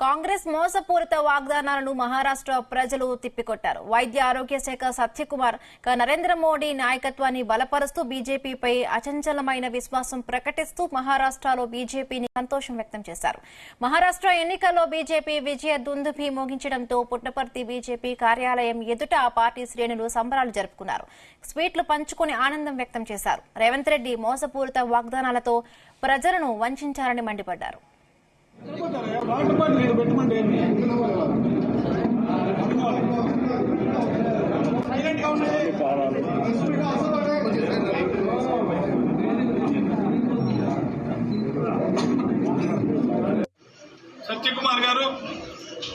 కాంగ్రెస్ మోసపూరిత వాగ్దానాలను మహారాష్ట్ర ప్రజలు తిప్పికొట్టారు. వైద్య ఆరోగ్య శాఖ సత్యకుమార్ నరేంద్ర మోడీ నాయకత్వాన్ని బలపరుస్తూ బీజేపీపై అచంచలమైన విశ్వాసం ప్రకటిస్తూ మహారాష్ట్రలో బీజేపీని సంతోషం వ్యక్తం చేశారు. మహారాష్ట్ర ఎన్నికల్లో బీజేపీ విజయ దుందుభి మోగించడంతో పుట్టపర్తి బీజేపీ కార్యాలయం ఎదుట ఆ పార్టీ శ్రేణులు సంబరాలు జరుపుకున్నారు. స్వీట్లు పంచుకుని ఆనందం వ్యక్తం చేశారు. రేవంత్ రెడ్డి మోసపూరిత వాగ్దానాలతో ప్రజలను వంచారని మండిపడ్డారు. సత్యకుమార్ గారు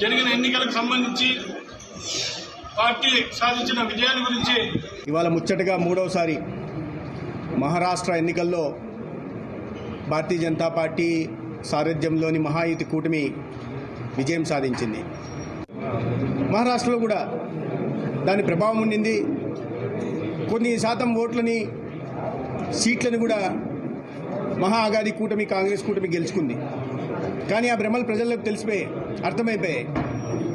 జరిగిన ఎన్నికలకు సంబంధించి పార్టీ సాధించిన విజయాల గురించి ఇవాళ ముచ్చటగా మూడవసారి మహారాష్ట్ర ఎన్నికల్లో భారతీయ జనతా పార్టీ సారథ్యంలోని మహాయుతి కూటమి విజయం సాధించింది. మహారాష్ట్రలో కూడా దాని ప్రభావం ఉండింది. కొన్ని శాతం ఓట్లని సీట్లను కూడా మహా ఆఘాది కూటమి కాంగ్రెస్ కూటమి గెలుచుకుంది. కానీ ఆ భ్రమలు ప్రజలకు తెలిసిపోయి అర్థమైపోయాయి.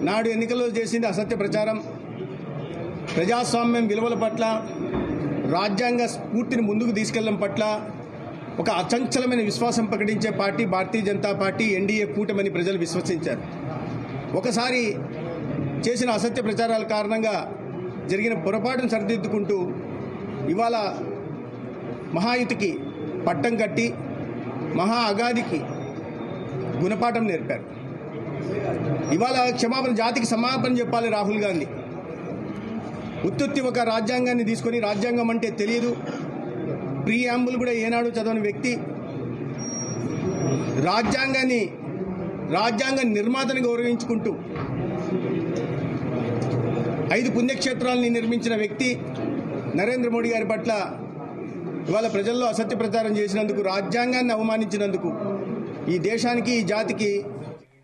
నాడు ఎన్నికల్లో చేసింది అసత్య ప్రచారం, ప్రజాస్వామ్యం విలువల పట్ల, రాజ్యాంగ స్ఫూర్తిని ముందుకు తీసుకెళ్లడం పట్ల ఒక అచంచలమైన విశ్వాసం ప్రకటించే party Bharatiya Janata party NDA కూటమిని ప్రజలు విశ్వసించారు. ఒకసారి చేసిన అసత్య ప్రచారాల కారణంగా జరిగిన పొరపాటును సరిదిద్దుకుంటూ ఇవాళ మహాయుతికి పట్టం కట్టి మహా అగాదికి గుణపాఠం నేర్పారు. ఇవాళ క్షమాపణ, జాతికి సమాపణ చెప్పాలి రాహుల్ గాంధీ. ఉత్తుత్తి ఒక రాజ్యాంగాన్ని తీసుకొని, రాజ్యాంగం అంటే తెలియదు, ప్రియాంబుల్ కూడా ఏనాడు చదవని వ్యక్తి, రాజ్యాంగ నిర్మాతని గౌరవించుకుంటూ 5 పుణ్యక్షేత్రాలని నిర్మించిన వ్యక్తి నరేంద్ర మోడీ గారి పట్ల ఇవాళ ప్రజల్లో అసత్య ప్రచారం చేసినందుకు, రాజ్యాంగాన్ని అవమానించినందుకు ఈ దేశానికి, ఈ జాతికి